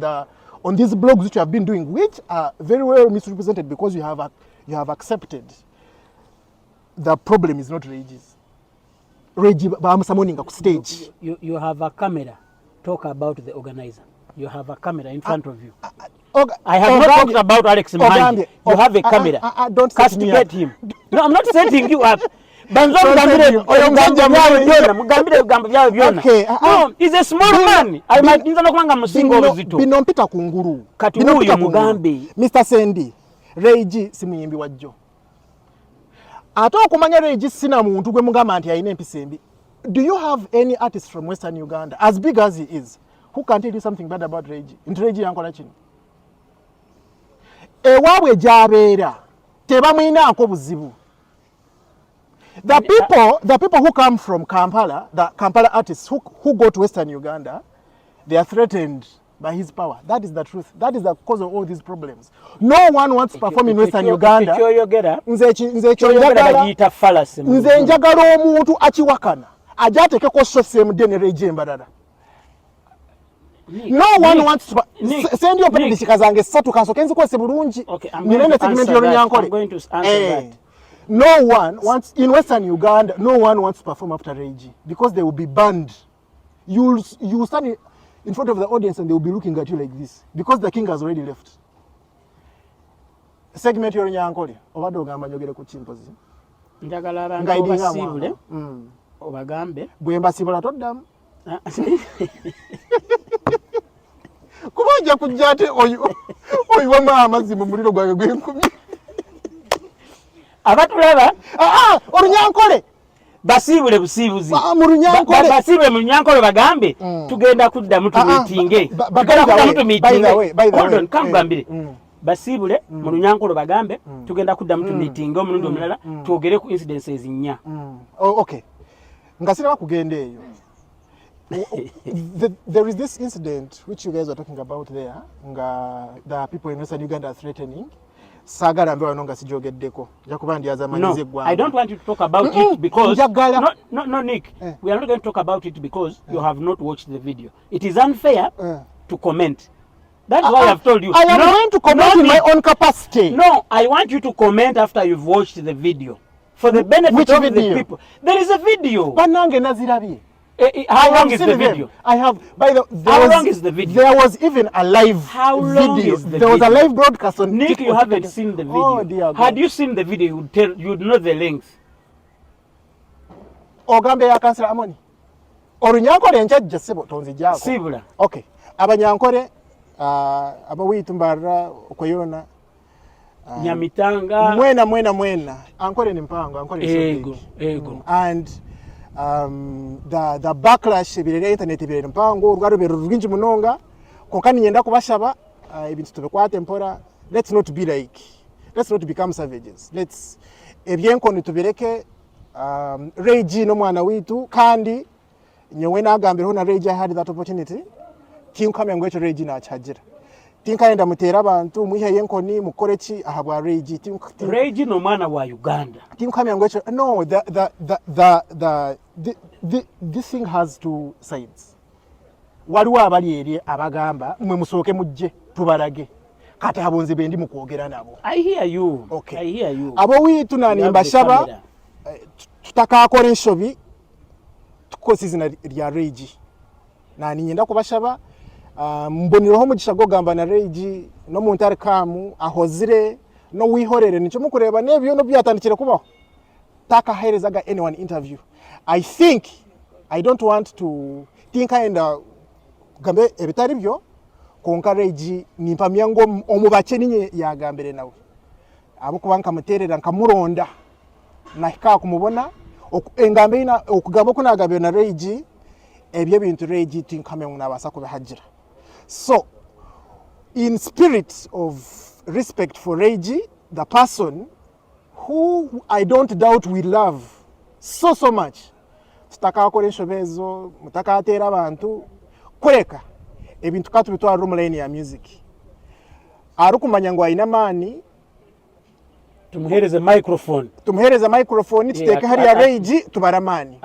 these blogs which you have been doing, which are very well misrepresented because you have accepted the problem is not Rage's. Rage bamusamoninga ku stage. You have a camera. Talk about the organizer. You have a camera in front of you. I have not talked about Alex Manji. You have a camera. Don't castigate him. No, I'm not setting you up. No, he's a small man. I might bino mpita kunguru. Kati huyo Mugambe. Mr. Sandy, Rage si muyimbi wajjo. Ate okumanya Rage sina muntu gwe mugamba nti ayina empisa embi. Do you have any artist from Western Uganda, as big as he is, who can tell you something bad about Rage? Nti Rage yankola kino. Ewaabwe gy'abeera tebamuyinaako buzibu. The people who come from Kampala, the Kampala artists who go to Western Uganda, they are threatened by his power. That is the truth. That is the cause of all these problems. No one wants to perform in Western Uganda. Nze njagala omuntu akiwakana. Ajatekeko sose mudene Rage embalala. No one wants to send your penalty chikazange satu kansoke nzikwese bulungi. I'm going to answer that. No one wants in Western Uganda. No one wants to perform after Rage because they will be banned. You stand in front of the audience and they will be looking at you like this because the king has already left. Segment your nyankole obadde ogamba njogere ku chimpozi. Njagala abantu basibule obagambe bwe mbasibula toddamu. Kubanja kujjate oyo wama amazzi mu muliro gwange gw'enkumi. Abatulaba olunyankole basibule busibuzi mu lunyankole basibule mu lunyankole bagambe tugenda kuddamu tumitinge tugenda kuddamu tumitinge kangambire basibule mu lunyankole bagambe tugenda kuddamu tumitinge omulundi omulala twogere ku incidences nnya. Okay, ngasiraba kugenda eyo. There is this incident which you guys are talking about there. The people in Western Uganda are threatening. Sagala mbewa nonga sijogeddeko. Jakuba ndi azamanyize gwanga. I don't want you to talk about it because no Nick. We are not going to talk about it because you have not watched the video. It is unfair to comment. That's why I've told you. I am going to comment in my own capacity. No, I want you to comment after you've watched the video. For the benefit of the people. There is a video. Banange nazirabye. How long is the video? I have. How long is the video? There was even a live How long video. Is the there video? Was a live broadcast on Nick, TikTok. you haven't seen the video. Oh, dear God. Had you seen the video, you'd know the length. Ogambe ya kansala amoni. Olunyankole enjajja sebo tonzi jako. Sibula. Okay. Abanyankole abawitu mbarra okoyona. Nyamitanga. Mwena. Ankole ni mpango, ankole ego. And the backlash ebirere internet ebirere mpango rwaro bero rwinji munonga konkani nyenda kubashaba ibintu tubekwate mpora. Let's not become savages. Let's ebyenkono tubireke. Rage no mwana witu kandi nyewe nagambireho na Rage had that opportunity tinkamye ngwecho Rage na chagira tinkaenda mutera abantu muhiye yenkoni mukoreki ahabwa Rage Rage no mwana wa Uganda tinkamye ngwecho. No, this thing has two sides. Waliwo abali eri abagamba mwe musoke mujje tubalage kati abonze bendi mu kwogera nabo. I hear you. Okay. I hear you. Abo wiitu nani You have the mbashaba camera. tutakakora enshobi tukoze izina lya Regi nani nyenda kubashaba mboniroho mugisha gogamba na Regi no mu ntare kamu ahozire no wihorere nico mukureba nebyo no byatandikira kubaho takaherezaga anyone interview. I don't want to think gambe ebitari byo konka Regi nimpamya ngo omubake ninye yagambere nawe abo kubanka muterera nkamuronda nahika kumubona engambe ina okugamba ko nagambye na Regi ebyo bintu Regi tinkamye nabasa kubihagira. So in spirit of respect for Regi, the person who I don't doubt we love so much, tutakakora enshobezo mutakatera abantu kureka ebintu katubitwara rumline ya music arukumanya ngo ayina mani tumuhereze microphone tuteke hari ya Regi tubaramani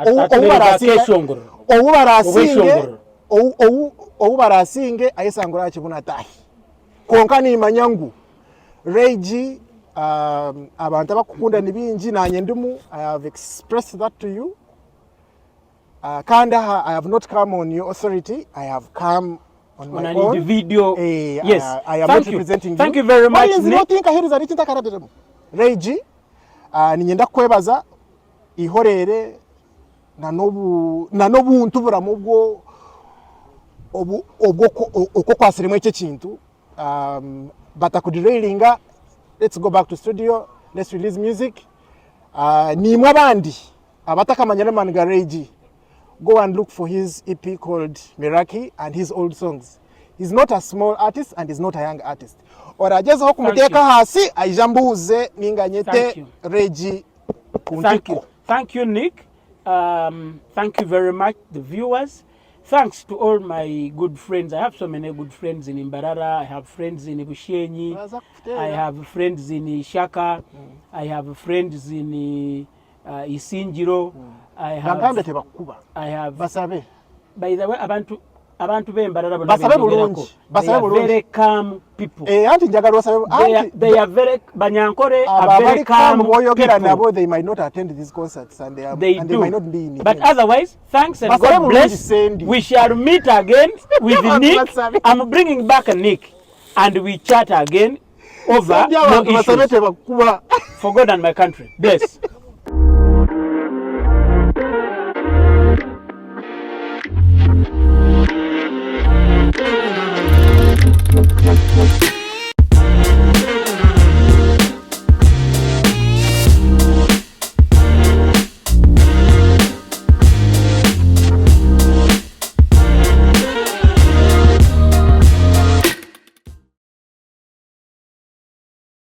ou barasinge ayesangura akibuna tahi konka ni manyangu Regi abantu abakukunda nibingi nanye ndimu. I have expressed that to you. Kanda I have not come on your authority. I have come on my own individual. Yes, I am not representing you. Thank you very much. Nick. Regi ninyenda kwebaza ihorere na nobuntu buramu bwo uko kwasirimo icyo kintu batakudirailinga. Let's go back to studio, let's release music. Nimwe abandi abatakamanya man ga Regi, go and look for his EP called Miraki and his old songs. He's not a small artist and he's not a young artist. Orageze ho kumuteka hasi ayijambuze ninganyete Regi kuntiko. Thank you Nick. Thank you very much the viewers. Thanks to all my good friends. I have so many good friends in Imbarara. I have friends in Bushenyi. I have friends in Ishaka. I have friends in Isinjiro. I have basabe. By the way, abantu b'Imbarara basabe they are very calm people. Anti njagala basabe they are very banyankore are very calm people. They might not attend these concerts and they might not be in but events. Otherwise, thanks and God bless. We shall meet again with Nick. I'm bringing back Nick and we chat again over no issues. For God and my country. Bless.